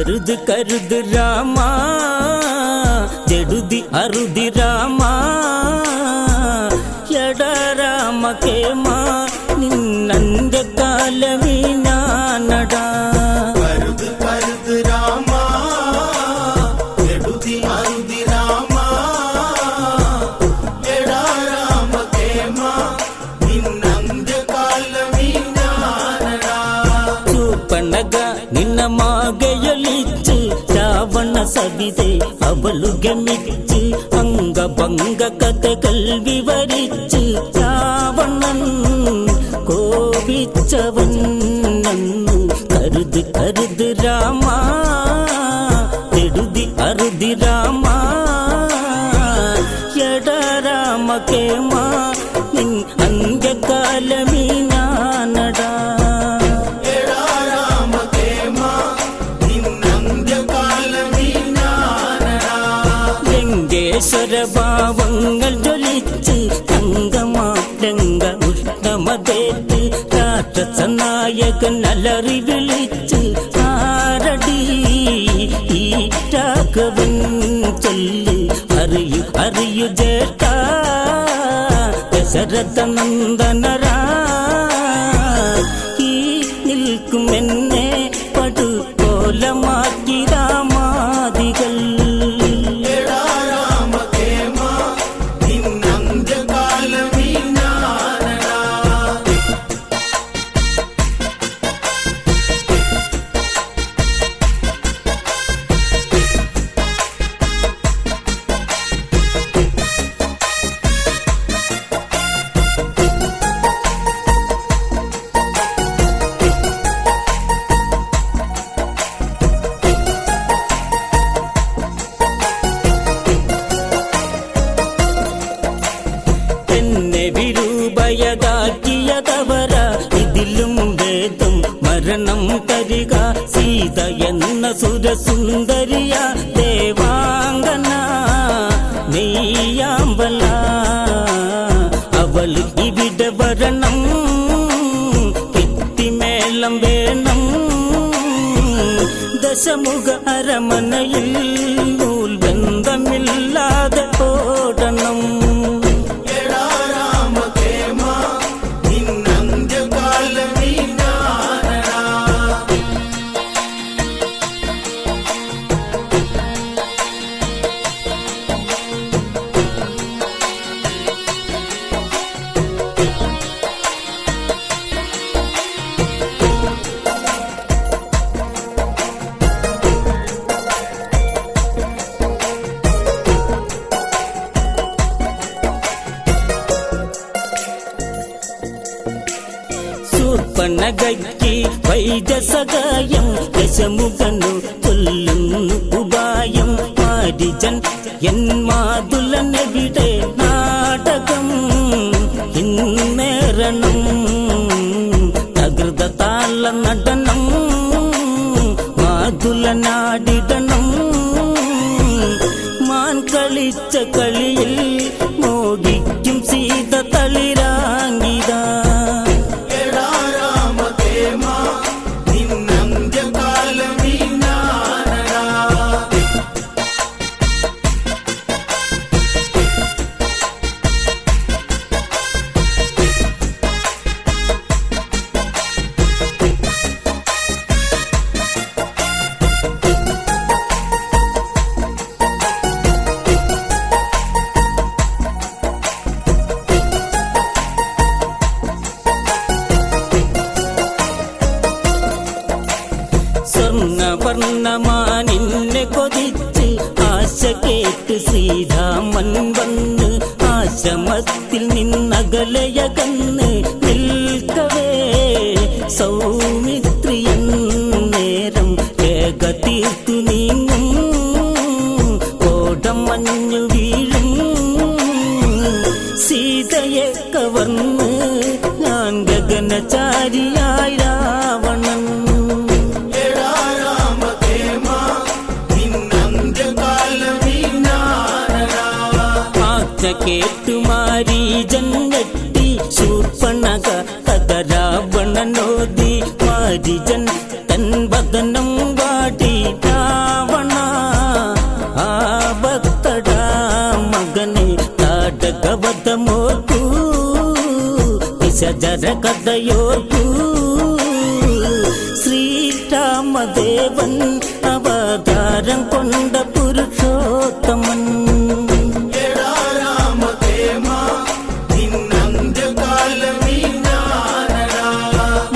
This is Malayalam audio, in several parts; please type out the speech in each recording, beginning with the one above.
കരുത് കരുത് രാമ ജടുതി അറുതി രാമ എട രാമ കേമ നിന്നന്റെ കാലമീ ഞാനടാ കരുത് കരുത് രാമ ജടുതി അറുതി രാമ എട രാമ കേമ നിന്നന്റെ കാലമീ ഞാനടാ ചൂപ്പണಗ ನಿನ್ನ ಮಾಗೆಯೊಲಿಚ್ಚು ರಾವಣ ಸವಿದೆ ಅವಳು ಗೆಮಿಚ್ಚು ಅಂಗಭಂಗ ಕಥೆകൾ വിവരിച്ച് രാവണൻ കോപിച്ചവൻ നന്നു കരുത് കരുത് രാമ ജടുതി അറുതി രാമ എട രാമ കേമ നിൻ അന്ത്യകാലമീ ഞാനടാ ഭാവങ്ങൾ ജ്വലിച്ച് തങ്കമാരംഗ ഉഷ്ണമതേറ്റ് രാക്ഷസ നായകൻ അലറി വിളിച്ച് ആരടി ഈ രാഘവൻ ചൊല്ല് അറിയു അറിയു ജേട്ട ദശരഥ നന്ദനരാ ഈ നിൽക്കും എന്നെ പടുകോലമാക്കി രാമാദികൾ യദാക്കിയതവര ഇതിലും വേദം മരണം തരിക സീത എന്ന സുരസുന്ദരിയ ദേവാംഗന നെയ്യാമ്പല അവൾ ഇവിടെ വരണം കെട്ടിമേളം വേണം ദശമുഖ അരമനയിൽ നൂൽബന്ധമില്ലാതെ ഓടണം പണകയ്ക്ക് വൈദ്യസഹായം ദശമുഖനു കൊല്ലുന്നു ഉപായം മാരിജൻ എൻ മാതുലനെവിടെ നാടകം ഇന്നേരണം തകൃത താള നടനം മാതുലനാടിടണം മാൻ കളിച്ച കളിയിൽ മോഹിക്കും സീത തളിരാങ്ങിത സ്വർണവർണ്ണമാനിന്നെ കൊതിച്ച് ആശ കേട്ട് ശ്രീരാമൻ വന്ന് ആശ്രമത്തിൽ നിന്നകലയകന്ന് നിൽക്കവേ സൗമിത്രിയൻ നേരം രേഖ തീർത്തു നീങ്ങും കോടമഞ്ഞു വീഴും സീതയെ കവർന്ന് ഞാൻ ഗഗനചാരിയായി രാവണൻ കേട്ടു മാരീജൻ ഞെട്ടി ശൂർപ്പണക കഥ രാവണനോദി മാരീജൻ തൻ വദനം വാടി ശജര കഥയോർക്കൂ ശ്രീരാമദേവൻ അവതാരം കൊണ്ട പുരുഷോത്തമൻ എടാ രാമകേമ നിന്നന്ത്യകാലമീ ഞാനടാ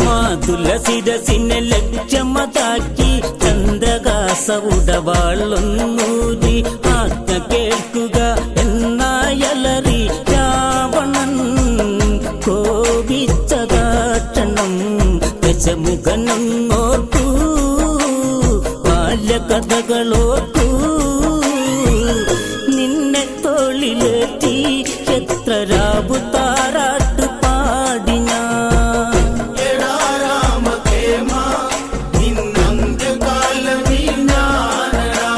മാതുല ശിരസിനെ ലക്ഷ്യമതാക്കി ചന്ദ്രകാസ ഉടവാളൊന്നൂരി ആജ്ഞ കേൾക്കുക എന്നായലറി രാവണൻ കോപിച്ചതാക്ഷണം ദശമുഖനോർക്കൂ ബാല്യകഥകളോർക്കൂ നിന്നെ തോളിലേറ്റി എത്ര രാവു താരാട്ട് പാടി ഞാൻ എടാ രാമകേമ നിന്നന്ത്യകാലമീ ഞാനടാ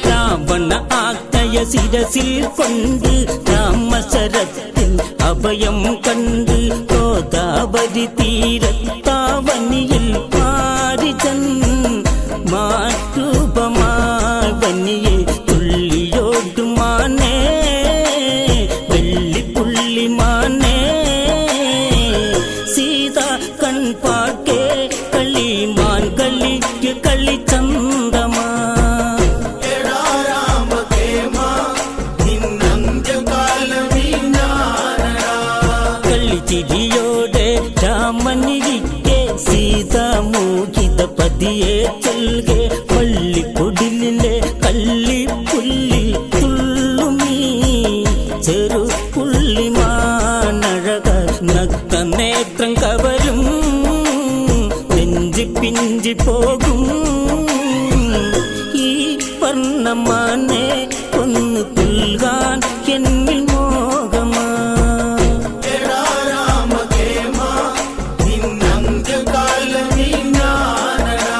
രാവണ ആജ്ഞയ ശിരസിൽ കൊണ്ട് രാമശരത്തിൽ അഭയം കണ്ട് ഗോദാവരി തീരത്താവനിയിൽ മാരിചൻ മാറ്റൂപമായി വനിയെ തുള്ളിയോടുമാനേ വെള്ളിപ്പുള്ളിമാനേ സീത കൺപാർക്കേ കളിമാൻ കളിക്ക് കളിച്ചന്തമാ എടാ രാമകേമ നിന്നന്ത്യകാലമീ ഞാനടാ കളിച്ചിരിയോടെ രാമനിരിക്കെ സീത മോഹിത പതിയെ ചൊൽകെ പള്ളിക്കുടിലെ കള്ളിപ്പുല്ലിൽ തുള്ളുമീ ചെറു പുള്ളിമാനഴക നക്ത നേത്രം കവരും നെഞ്ചി പിഞ്ചി പോകും ഈ വർണ്ണമാനെ കൊന്നു പുൽകാൻ എന്നിൽ മോഹമാ എടാ രാമകേമ നിന്നന്ത്യകാലമീ ഞാനടാ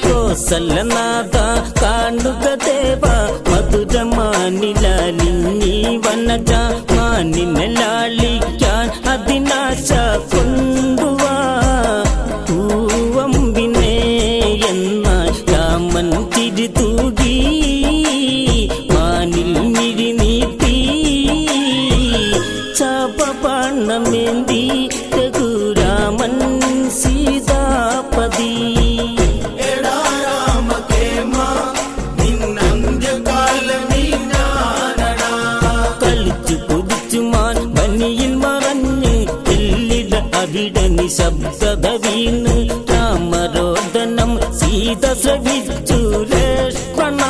കോസലനാഥ കാണുക ദേവ മധുരമാനിലാലിഞ്ഞി വനജ മാനിനെ ലാളിക്കാൻ അതിനാശ കൊണ്ടുവാ പൂവമ്പിനെ എന്നാൽ രാമൻ തിരിതൂകി മാനിൽ മിഴി നീട്ടി ചാപബാണമേന്തി രഘുരാമൻ സീതാപതി എടാ രാമകേമ നിന്നന്ത്യകാലമീ ഞാനടാ കളിച്ചു കുതിച്ചുമാൻ വനിയിൽ മറഞ്ഞ് എല്ലിട അവിടെ നിശബ്ദത വീണ് രാമരോദനം സീത ശ്രവിച്ചു ലക്ഷ്മണ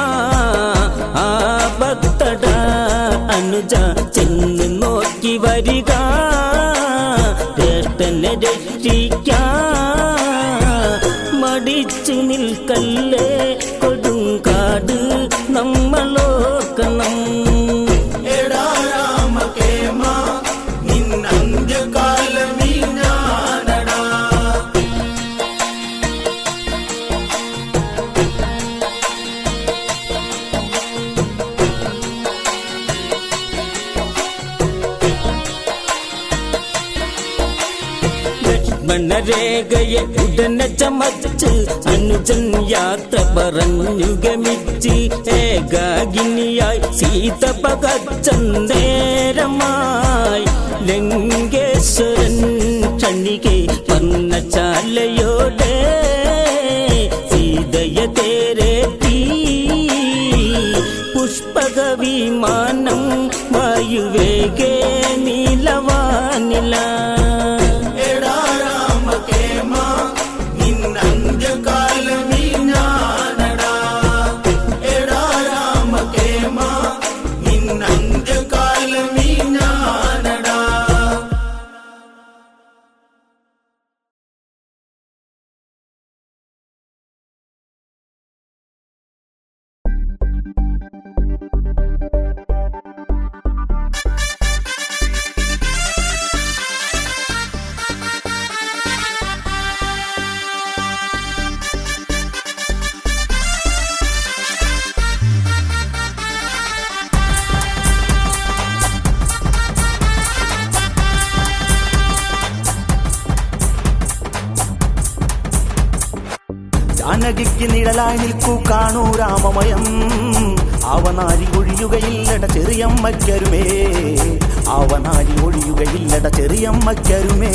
ആ ഭക്തട അനുജ ചെന്ന് നോക്കി വരിക ജ്യേഷ്ഠനെ രക്ഷിക്കാൻ മടിച്ചു നിൽക്കല്ലേ കൊടുങ്കാട് നമ്മളോക്കണം എടാ രാമകേമ നിന്നന്ത്യകാലമീ ഞാനടാ ലക്ഷ്മണരേഖയെ ഉടനെ ചമച്ച് അനുജൻ യാത്ര പറഞ്ഞു ഗമിച്ച് ഏകാകിനിയായി സീത പകച്ചേരമായി ലങ്കേശ്വരൻ ക്ഷണികെ വർണ്ണശാലയോടെ സീതയെ തേരേറ്റി പുഷ്പക വിമാനം വായുവേഗേ നീലവാനില എടാ രാമകേമ നിന്നന്ത്യകാലമീ ഞാനടാ എടാ രാമകേമ നിന്നന്ത്യകാലമീ ഞാനടാ ജാനകിക്ക് നിഴലായി നിൽക്കൂ കാണൂ രാമമയം അവനാരി ഒഴിയുകയില്ലട ചെറിയമ്മയ്ക്കരുമേ അവനാരി ഒഴിയുകയില്ലട ചെറിയമ്മയ്ക്കരുമേ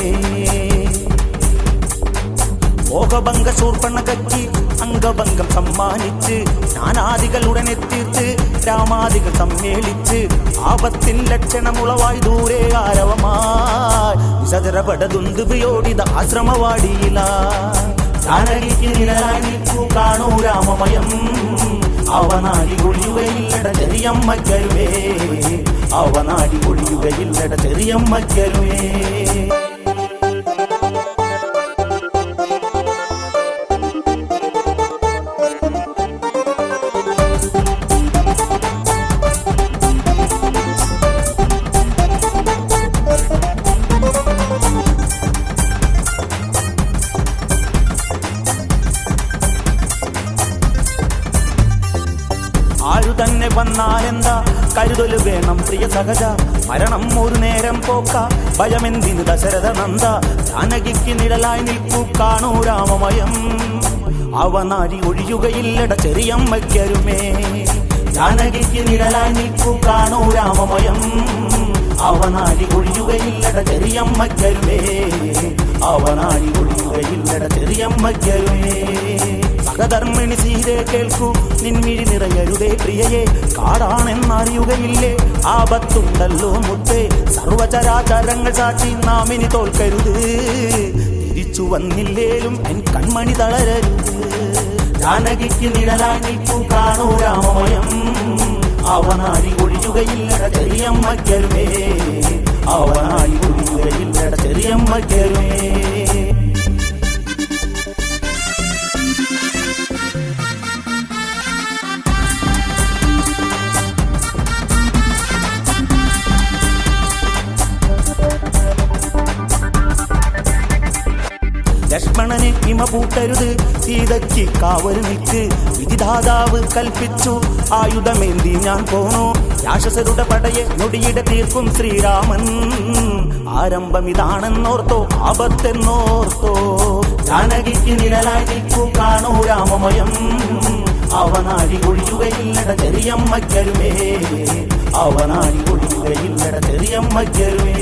മോഹഭംഗ ശൂർപ്പണകയ്ക്ക് അംഗഭംഗം സമ്മാനിച്ച് ജ്ഞാനാദികൾ ഉടനെ തീർത്ത് രാമാദികൾ സമ്മേളിച്ച് ആപത്തിൻ ലക്ഷണമുളവായി ദൂരെ ആരവമായി വിസതരപടതുന്തുയോടിത ആശ്രമവാടിയില ജാനകിക്ക് നിഴലായി നിൽക്കൂ കാണൂ രാമമയം അവനാടി ഒഴിയുകയില്ലട ചെറിയമ്മയ്ക്കരുമേ അവനാടി ഒഴിയുകയില്ലട ചെറിയമ്മയ്ക്കരുമേ ആരു തന്നെ വന്നാലെന്താ കരുതല് വേണം പ്രിയ സഹജ മരണം ഒരു നേരം പോക്ക ഭയമെന്തിന് ദശരഥ നന്ദ ജാനകിക്ക് നിഴലായി നിൽക്കൂ കാണൂ രാമമയം അവനാരി ഒഴിയുകയില്ലട ചെറിയമ്മയ്ക്കരുമേ ജാനകിക്ക് നിഴലായി നിൽക്കൂ കാണൂ രാമമയം അവനാരി ഒഴിയുകയില്ലട ചെറിയമ്മയ്ക്കരുമേ അവനാരി ഒഴിയുകയില്ലട ചെറിയമ്മയ്ക്കരുമേ സഹധർമ്മിണി സീതേ കേൾക്കൂ നിൻമിഴി നിറയരുതേ പ്രിയയെ കാടാണെന്നറിയുകയില്ലേ ആപത്തുണ്ടല്ലോ മുത്തേ സർവചരാചരങ്ങൾ സാക്ഷി നാം ഇനി തോൽക്കരുത് തിരിച്ചു വന്നില്ലേലും എൻ കൺമണി തളരരുത് ജാനകിക്ക് നിഴലായി നിൽക്കൂ കാണൂ രാമമയം അവനാരി ഒഴിയുകയില്ലട ചെറിയമ്മയ്ക്കരുമേ അവനാരി ഒഴിയുകയില്ലട ചെറിയമ്മയ്ക്കരുമേ ലക്ഷ്മണന് ഇമ പൂട്ടരുത് സീതയ്ക്ക് കാവൽ നിൽക്ക് വിധിദാതാവ് കൽപ്പിച്ചു ആയുധമേന്തി ഞാൻ പോണു രാക്ഷസരുടെ പടയെ നൊടിയുടെ തീർക്കും ശ്രീരാമൻ ആരംഭം ഇതാണെന്നോർത്തോ ആപത്തെന്നോർത്തോ ജാനകിക്ക് നിഴലായി നിൽക്കൂ കാണൂ രാമമയം അവനാടി ഒഴിയുകയില്ലട ചെറിയമ്മയ്ക്കരുമേ അവനാടി ഒഴിയുകയില്ലട ചെറിയമ്മയ്ക്കരുമേ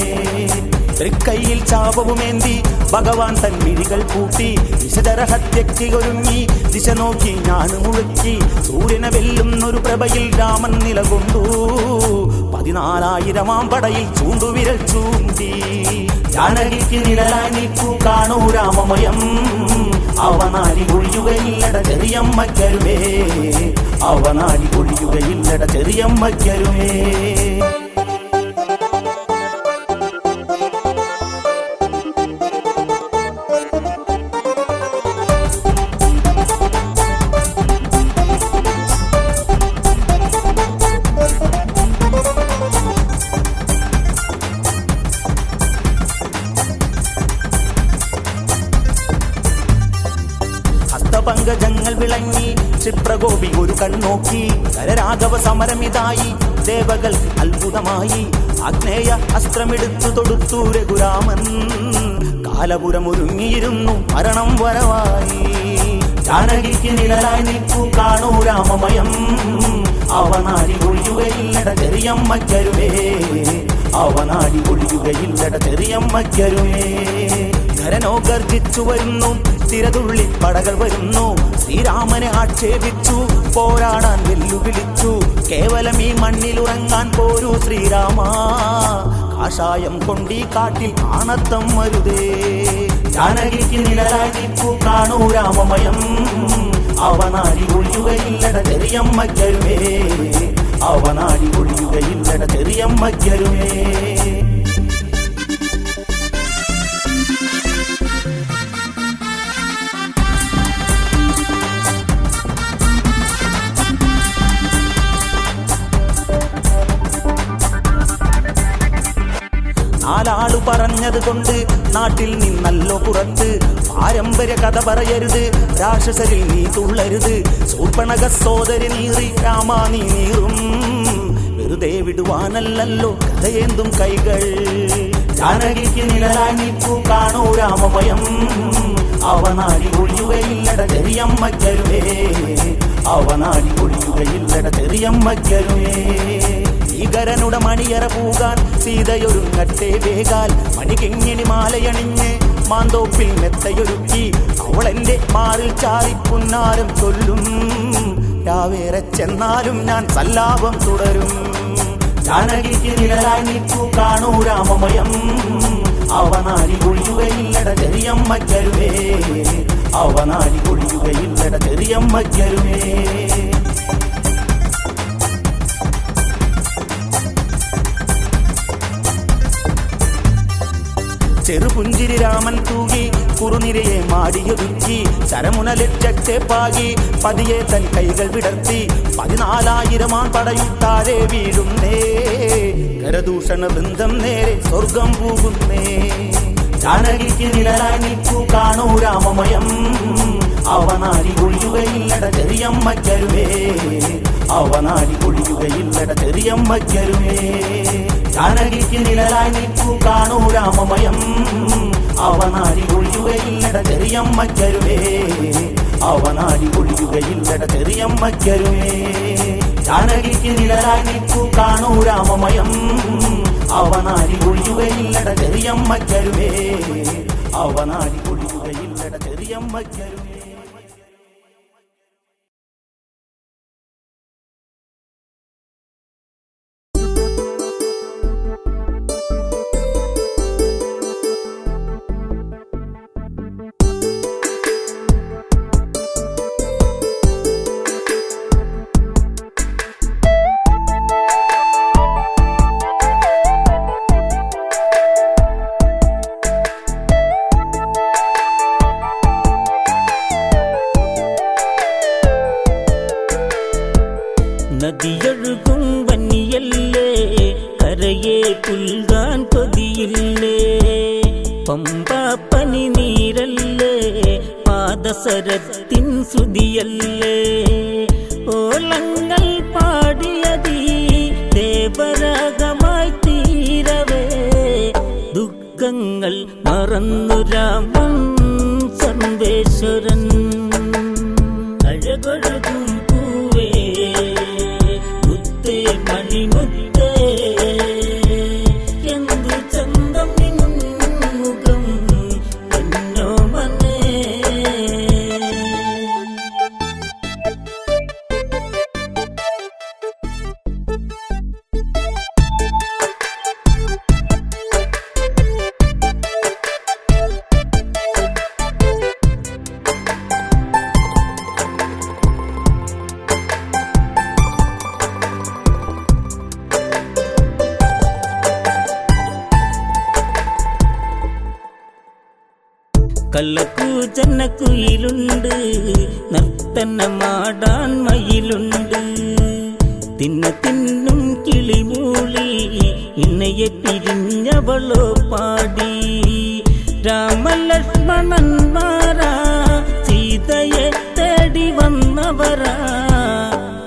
തൃക്കൈയിൽ ചാപവുമേന്തി ഭഗവാൻ തൻ മിഴികൾ പൂട്ടി വിശദരഹത്യയ്ക്ക് ഒരുങ്ങി ദിശ നോക്കി ഞാൻ മുഴുക്കി സൂര്യനെ വെല്ലുന്നൊരു പ്രഭയിൽ രാമൻ നിലകൊണ്ടു 14,000 പടയിൽ ചൂണ്ടുവിരൽ ചൂണ്ടി ജാനകിക്ക് നിഴലായി നിൽക്കൂ കാണൂ രാമമയം അവനാടി ഒഴിയുകയില്ലട ചെറിയമ്മയ്ക്കരുമേ അവനാടി ഒഴിയുകയില്ലട ചെറിയമ്മയ്ക്കരുമേ പങ്കജങ്ങൾ വിളങ്ങി ക്ഷിപ്രഗോപി ഒരു കണ്ണോക്കി കരരാഘവ സമരമിതായി ദേവകൾ അത്ഭുതമായി ആഗ്നേയ അസ്ത്രമെടുത്തു തൊടുത്തു രഘുരാമൻ കാലപുരം ഒരുങ്ങിയിരുന്നു മരണം വരവായി ജാനകിക്ക് നിഴലായി നിൽക്കൂ കാണൂ രാമമയം അവനാടി ഒഴിയുകയില്ലട ചെറിയമ്മയ്ക്കരുമേ അവനാടി ഒഴിയുകയില്ലട ചെറിയമ്മയ്ക്കരുമേ ധരനോ ഗർജിച്ചു വരുന്നു തിരതുള്ളി പടകൾ വരുന്നു ശ്രീരാമനെ ആക്ഷേപിച്ചു പോരാടാൻ വെല്ലുവിളിച്ചു കേവലം ഈ മണ്ണിലുറങ്ങാൻ പോരൂ ശ്രീരാമ കാഷായം കൊണ്ടീ കാട്ടിൽ ആണത്തം വരുതേ ജാനകിക്ക് നിഴലായി നിൽക്കൂ കാണൂ രാമമയം അവനാടി ഒഴിയുകയില്ലട ചെറിയമ്മയ്ക്കരുമേ അവനാടി ഒഴിയുകയില്ലട ചെറിയമ്മയ്ക്കരുമേ നാലാളു പറഞ്ഞത് കൊണ്ട് നാട്ടിൽ നിന്നല്ലോ പുറത്ത് പാരമ്പര്യ കഥ പറയരുത് രാക്ഷസരിൽ നീ തുള്ളരുത് ശൂർപ്പണഖ സോദരി നീറി രാമാ നീ നീറും വെറുതെ വിടുവാനല്ലോ കഥയേന്തും കൈകൾ ജാനകിക്ക് നിഴലായി നിൽക്കൂ കാണൂ രാമഭയം അവനാടി ഒഴിയുകയില്ലട ചെറിയമ്മയ്ക്കരുവേ അവനാടി ഒഴിയുകയില്ലട ചെറിയമ്മയ്ക്കരുവേ ഭീകരനുടെ മണിയറ പൂകാൻ സീതയൊരുങ്ങട്ടെ വേഗാൽ മണികിങ്ങിണി മാലയണിഞ്ഞ് മാന്തോപ്പിൽ മെത്തയൊരുക്കി അവളെന്റെ മാറിൽ ചാരി പുന്നാരം ചൊല്ലും രാവേറെ ചെന്നാലും ഞാൻ സല്ലാപം തുടരും ജാനകിക്ക് നിഴലായി നിൽക്കൂ കാണൂ രാമമയം അവനാടി ഒഴിയുകയില്ലട ചെറിയമ്മയ്ക്കരുവേ അവനാടി ഒഴിയുകയില്ലട ചെറിയമ്മയ്ക്കരുവേ ചെറുപുഞ്ചിരി രാമൻ തൂകി കുറുനിരയെ മാടിയൊതുക്കി ശരമുനലെറ്റെ പാകി പതിയെ തൻ കൈകൾ വിടർത്തി 14,000 പടയും താഴെ വീഴുന്നേ കരദൂഷണ വൃന്ദം നേരെ സ്വർഗം പോകുന്നേ ജാനകിക്ക് നിഴലായി നിൽക്കൂ കാണൂ രാമമയം അവനാടി ഒഴിയുകയില്ലട ചെറിയമ്മയ്ക്കരുവേ അവനാടി ഒഴിയുകയില്ലട ചെറിയമ്മയ്ക്കരുവേ ജാനകിക്ക് നിഴലായി നിൽക്കൂ കാണൂ രാമമയം അവനാടി ഒഴിയുകയില്ലട ചെറിയമ്മയ്ക്കരുവേ അവനാടി ഒഴിയുകയില്ലട ചെറിയമ്മയ്ക്കരുവേ ജാനകിക്ക് നിഴലായി നിൽക്കൂ കാണൂ രാമമയം അവനാടി ഒഴിയുകയില്ലട ചെറിയമ്മയ്ക്കരുവേ അവനാടി ഒഴിയുകയില്ലട ചെറിയമ്മയ്ക്കരുവേ നദിയൊഴുകും വന്നിയല്ലേ കരയെ പുൽകാൻ കൊതിയില്ലേ പമ്പാപ്പനി നീരല്ലേ പാദസരത്തിൻ ശ്രുതിയല്ലേ ഓളങ്ങൾ പാടിയതീ ദേവരാഗമായി തീരവേ ദുഃഖങ്ങൾ മറന്നു രാമൻ സർവേശ്വരൻ അഴകൊഴുകും പൂവേ മുത്തേ മണിമുത്തേ എന്തു ചന്തം മുഖം എന്നോ മനേ കള്ളക്കൂചന്നക്കുയിലുണ്ട് നർത്തനമാടാൻ മയിലുണ്ട് തിന്നും കിളിമൂളി ഇന്നയെ പിരിഞ്ഞവളോ പാടി രാമലക്ഷ്മണന്മാരാ സീതയെ തേടി വന്നവരാ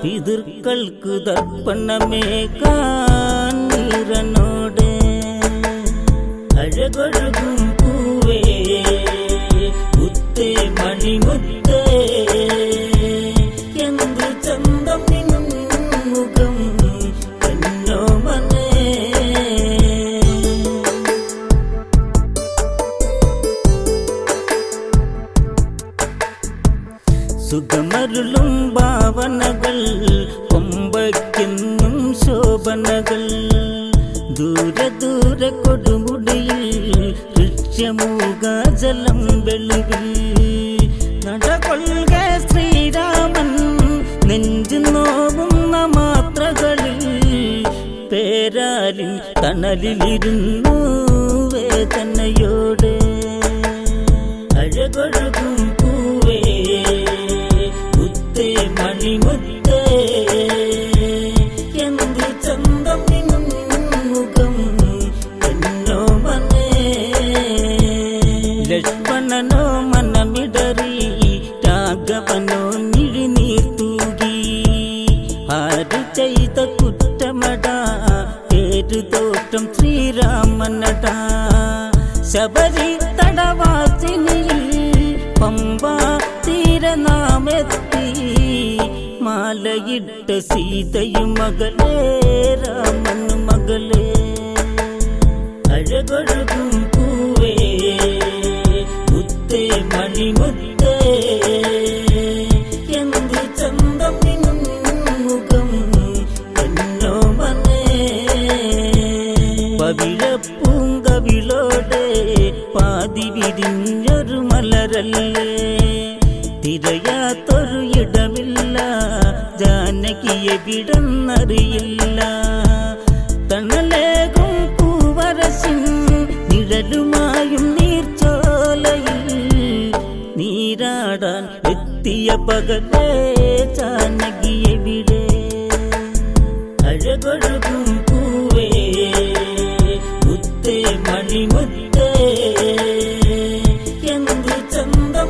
പിതൃക്കൾക്കു ദർപ്പണമേകാൻ നീരനോട് അഴകൊഴുകും പൂവേ മുത്തേ മണിമുത്തേ എന്തു ചന്തം മുഖം എന്നോ മനേ സുഖമരുളും ഭാവനകൾ കൊമ്പയ്ക്കെന്നും ശോഭനകൾ ദൂരെ ദൂരെ കൊടുമുടിയിൽ വൃക്ഷമൂകാജലം വെളുകിൽ നടകൊള്ളുക ശ്രീരാമൻ നെഞ്ചു നോവുന്ന മാത്രകളിൽ പേരാലിൻ തണലിലിരുന്നു വേദനയോടെ അഴകൊഴുകും പൂവേ മുത്തേ മണിമുത്തേ എന്തു ചന്തം മുഖം എന്നോ മനേ ലക്ഷ്മണനോ മനമിടറി രാഘവനോ നിഴിനീർ തൂകി ആര് ചെയ്ത കുറ്റമടാ പേരു തോറ്റം ശ്രീരാമനടാ മാലയിട്ട സീതയും മകളെ രാമന് മകളെ അഴകൊഴുകും പൂവേ മുത്തേ മണിമുത്തേ എന്ത് ചന്തം മുഖം എന്നോ മനെ പവിഴപ്പൂങ്കവിളോടെ പാതി വിരിഞ്ഞൊരു മലരല്ലേ തിരയാത്തൊരു ഇടമില്ല ജാനകിയെ വിടന്നറിയില്ല തണലേകും പൂവരശിൻ നിഴലുമായും നീർച്ചോലയിൽ നീരാടാൻ എത്തിയ പകലേ ജാനകിയെ വിടെ അഴകൊഴുകും പൂവേ മുത്തേ മണിമുത്തേ എന്ത് ചന്തം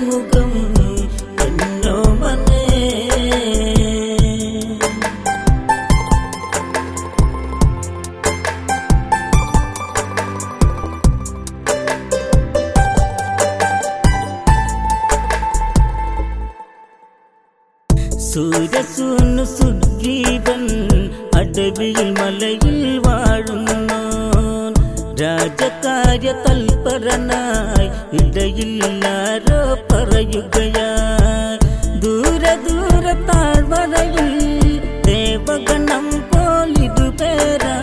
മുഖം എന്നോ മനെ സൂര്യസൂനു സുഗ്രീവൻ അടവിയിൽ മലയിൽ വാഴുന്നു രാജകാര്യ തൽപരനായി ഇടയില്ലാരോ പറയുകയായി ദൂരെ ദൂരെ താഴ്വരയിൽ ദേവഗണം പോലിരുപേരാ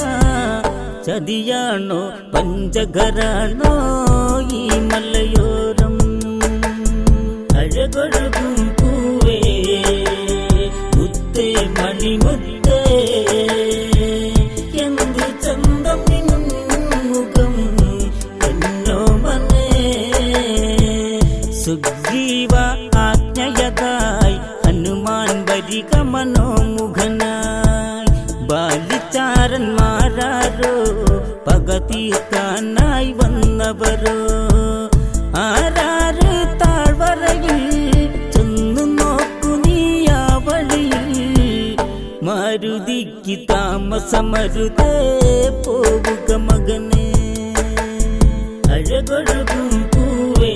ചതിയാണോ പഞ്ചകരാണോ ഈ മലയോരം അഴകൊഴുകും പൂവേ മുത്തേ മണിമുത്തേ എന്ത് ചന്തം മുഖം എന്നോ മനെ സുഗ്രീവ ആജ്ഞയതായി ഹനുമാൻ വരിക മനോമുഖനായി ബാലിചാരന്മാരാരോ പക തീർക്കാനായി വന്നവരോ ആരാര് താഴ്വരയിൽ ചെന്നു നോക്കു നീ ആ വഴിയിൽ മാരുതിക്ക് താമസമരുതേ പോവുക മകനെ അഴകൊഴുകും പൂവേ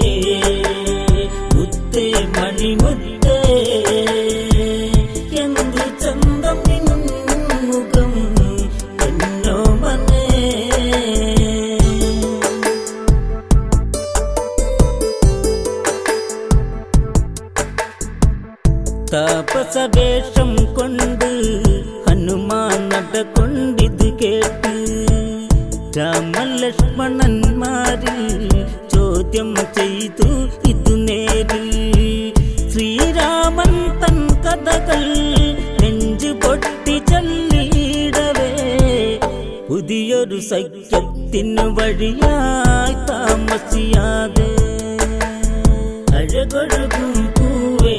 മുത്തേ മണിമുത്തേ എന്ത് ചന്തം മുഖം എന്നോ മനെ താപസവേഷം കൊണ്ട് ഹനുമാൻ നടകൊണ്ടിത് കേട്ട് രാമലക്ഷ്മണന്മാരിൽ ചോദ്യം ചെയ്തു ഇതു നേരിൽ ശ്രീരാമൻ തൻ കഥകൾ നെഞ്ചു പൊട്ടി ചൊല്ലിയിടവേ പുതിയൊരു സഖ്യത്തിനു വഴിയായി താമസിയാതെ അഴകൊഴുകും പൂവേ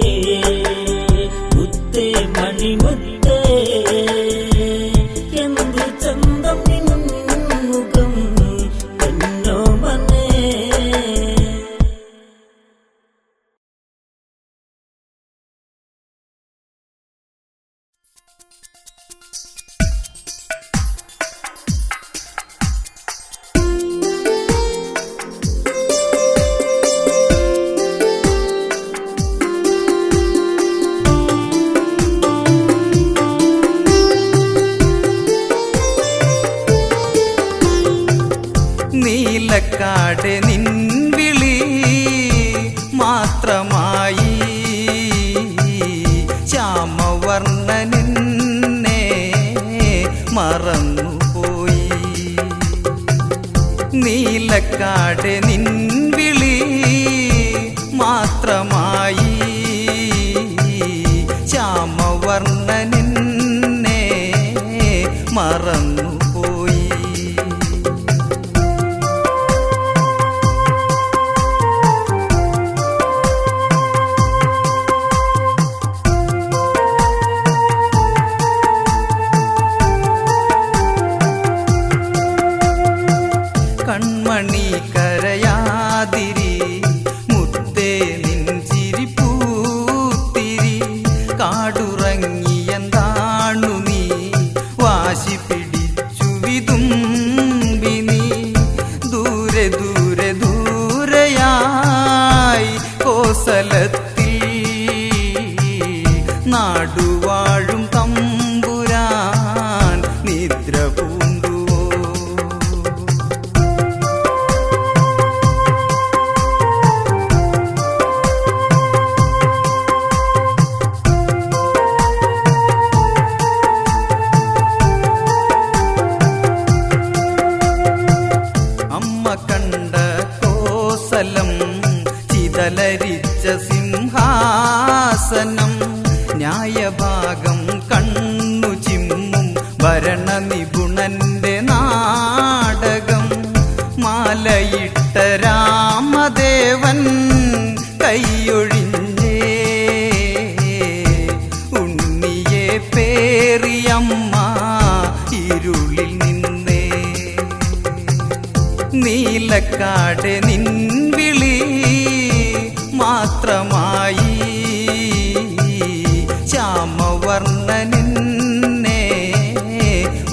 മുത്തേ മണിമുത്തേ എന്ത് ചന്തം മുഖം എന്നോ മനെ നീലക്കാട് നിൻവിളി മാത്രമായി ശ്യാമവർണ്ണനെ മറന്നുപോയി നീലക്കാട് നിൻവിളി മാത്രമായി ശ്യാമവർണ്ണനെ മറന്നുപോയി കൺമണി കരയാതിരി മുത്തേ നെഞ്ചിരി പൂത്തിരി കാടുറങ്ങിയെന്താണു നീ വാശി പിടിച്ചു വിതുമ്പി നീ ദൂരെ ദൂരെ ദൂരയായി കോസലത്തിൽ നാടുവാഴും തമ്പുരാൻ നിദ്ര പൂണ്ടുവോ? അമ്മ കണ്ട കോസലം ചിതലരിച്ച സിംഹാസനം ന്യായഭാഗം കണ്ണു ചിമ്മും ഭരണനിപുണന്റെ നാടകം മാലയിട്ട രാമദേവൻ കൈയൊഴിഞ്ഞേ ഉണ്ണിയെ പേറിയമ്മ ഇരുളിൽ നിന്നേ നീലക്കാട് നിൻവിളി മാത്രമായി ശ്യാമവർണ്ണനെ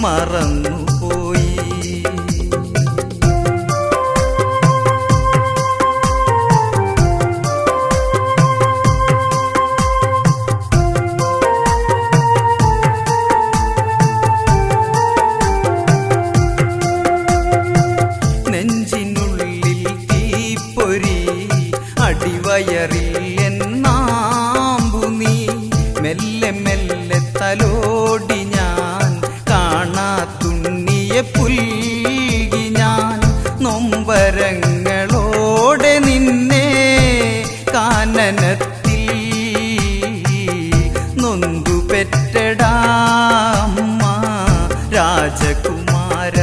മറന്നുപോയി. നെഞ്ചിനുള്ളിൽ തീപ്പൊരി അടിവയറിൽ എന്നാമ്പു നീ മെല്ലെ മെല്ലെ തലോടി ഞാൻ കാണാത്തുണ്ണിയെ പുൽകി ഞാൻ നൊമ്പരങ്ങളോടെ നിന്നെ കാനനത്തിൽ നൊന്തു പെറ്റടാമ്മ രാജകുമാര.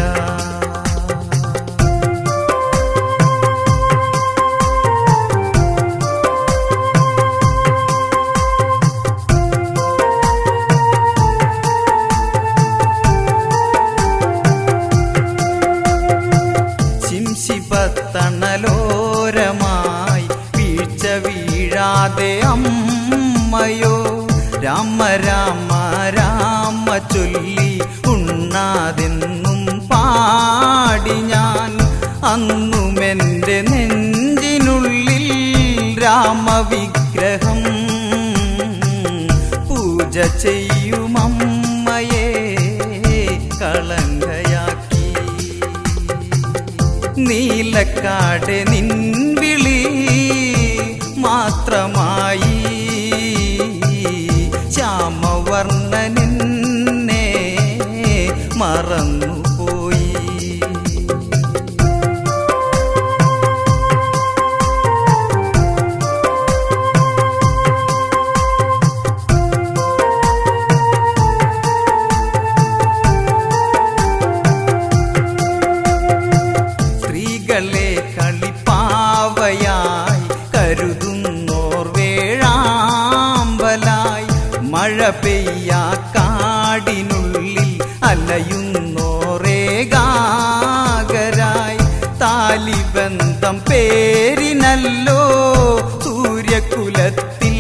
തണലോരമായി വീഴ്ച വീഴാതെ അമ്മയോ രാമ രാമ രാമ ചൊല്ലി ഉണ്ണാതെന്നും പാടി ഞാൻ അന്നുമെൻ്റെ നെഞ്ചിനുള്ളിൽ രാമവിഗ്രഹം പൂജ ചെയ്യുമമ്മയെ കളങ്കയാക്കി. നീലക്കാട് നിൻവിളി മാത്രമായി ശ്യാമവർണ്ണനെ മറന്നുപോയി. സ്ത്രീകളെ കളിപ്പാവയായി കരുതുന്നോർ വേഴാമ്പലായി മഴ പെയ്യാ കാടിനുള്ളിൽ അലയുന്നോറേകാകരായി താലിബന്ധം പേരിനല്ലോ സൂര്യകുലത്തിൽ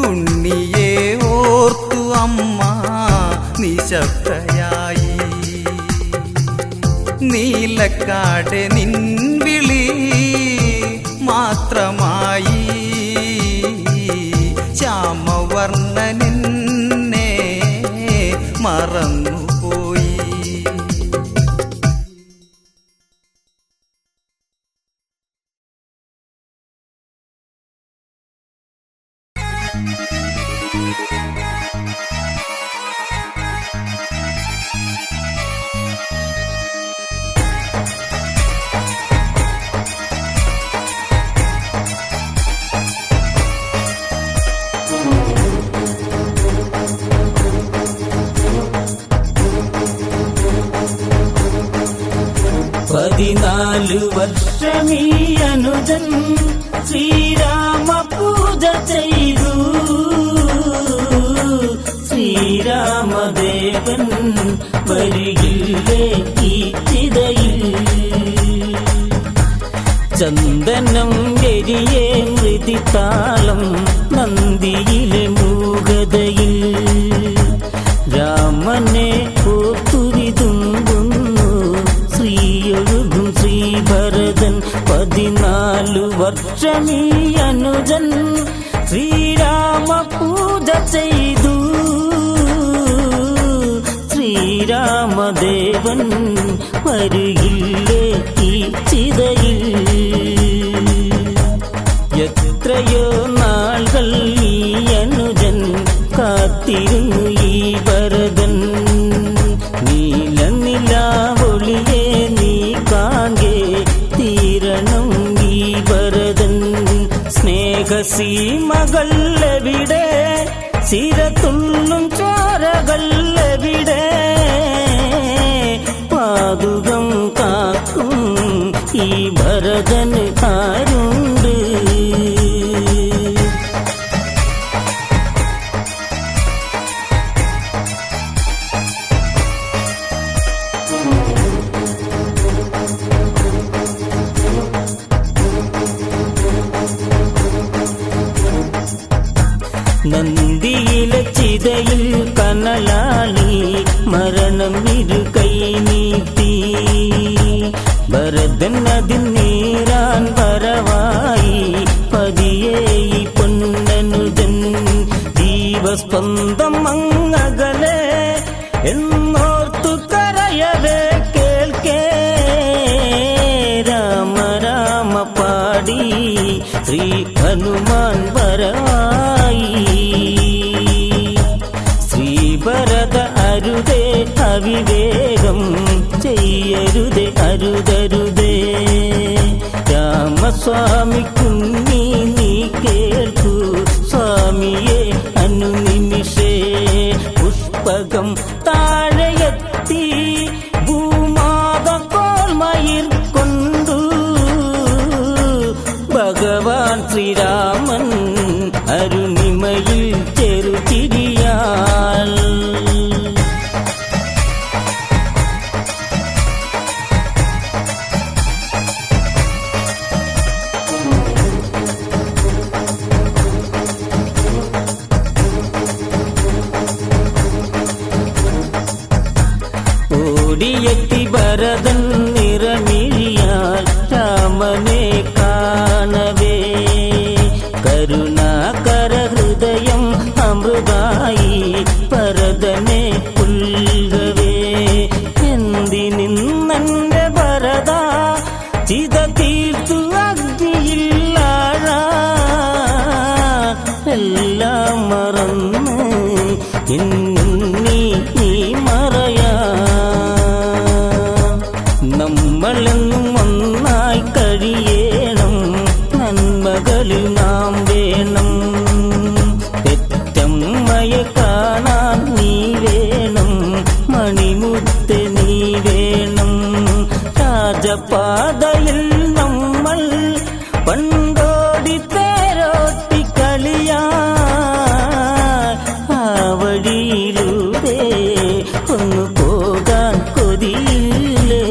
ഉണ്ണിയെ ഓർത്തു അമ്മ നിശബ്ദയായി. നീലക്കാട് നിൻവിളി മാത്രമായി ശ്യാമവർണ്ണനെ മറന്നുപോയി. പതിനാലു വർഷമീ അനുജൻ ശ്രീരാമ പൂജ ചെയ്തു. ശ്രീരാമദേവൻ വരികില്ലേ ഈ ചിതയിൽ ചന്ദനം എരിയേ മൃതിത്താളം നന്ദിയിലെ മൂകതയിൽ രാമനെ ഓർത്തുരിതുമ്പുന്നു ശ്രീയൊഴുകും ശ്രീഭരതൻ. 14 വർഷമീ അനുജൻ ശ്രീരാമ പൂജ ചെയ്തു ശ്രീരാമദേവൻ വരുകില്ലേ ഈ ചിതയിൽ എത്രയോ നാളുകൾ ഈ അനുജൻ കാത്തിരുന്നു ഈ ഭരതൻ നീല നിലാവൊളിയെ നീ കാൺകെ തീരണം ഈ ഭരതൻ സ്നേഹസീമകൾ എവിടെ സിരത്തുള്ളും ചോരകൾ എവിടെ പാതുകം കാക്കും ഈ ഭരതന് ആരുണ്ട് നന്ദിയിലെ ചിതയിൽ കനലാളി മരണം ഇരു കൈ നീട്ടി ഭരതൻ അതിൽ നീരാൻ വരവായി പതിയെ ഈ പൊന്നനുജൻ ജീവസ്പന്ദം അങ്ങകലെ എന്നോർത്തു കരയവേ കേൾക്കേ രാമ രാമ പാടി ശ്രീ ഹനുമാൻ വരവായി ശ്രീഭരത അരുതേ അവിവേകം ചെയ്യരുതേ അരുതരുതേ രാമസ്വാമിക്കുണ്ണി നീ കേൾക്കൂ സ്വാമിയെ അനുനിമിഷേ പുഷ്പകം താഴെയെത്തി ഭൂമാത കോൾമയിർ കൊണ്ടു ഭഗവാൻ ശ്രീരാമൻ അരുണിമയിൽ ചെറുചിരിയാൽ ഓടിയെത്തി ഭരതൻ നിറമിഴിയാൽ രാമനെ കാണവേ കരുണാകര ഹൃദയം അമൃതായി ഭരതനെ പുൽകവേ എന്തിനിന്നെന്റെ ഭരത ചിത തീർത്തു അഗ്നിയില്ലാഴ എല്ലാം മറന്ന് നീ മറയാ നമ്മളെന്നും ഒന്നായി കഴിയണം നന്മകളിൽ നാം വേണം പെറ്റമ്മയെ കാണാൻ നീ വേണം മണിമുത്ത് നീ വേണം രാജപാതയിൽ നമ്മൾ പണ്ടോടി തേരോട്ടി കളിയാ ആ വഴിയിലൂടെ ഒന്ന് പോകാൻ കൊതിയില്ലേ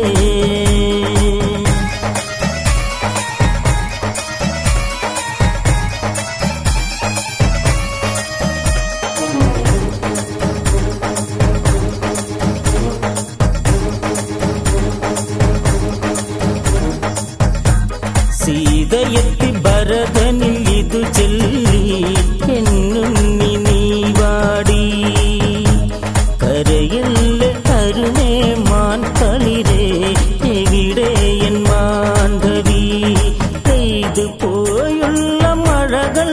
സീതയെത്തി ഭരതനിൽ ഇതു ചൊല്ലി എന്നുണ്ണി നീ വാടി കരയില്ല കരുണേ മാൻ കളിരേ എവിടെ എൻ മാണ്ഡവി പെയ്തു പോയുള്ള മഴകൾ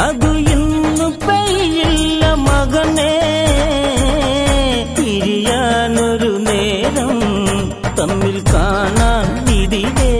അതു ഇന്നു പെയ്യില്ല മകനേ പിരിയാനൊരു നേരം തമ്മിൽ കാണാൻ വിധിവേ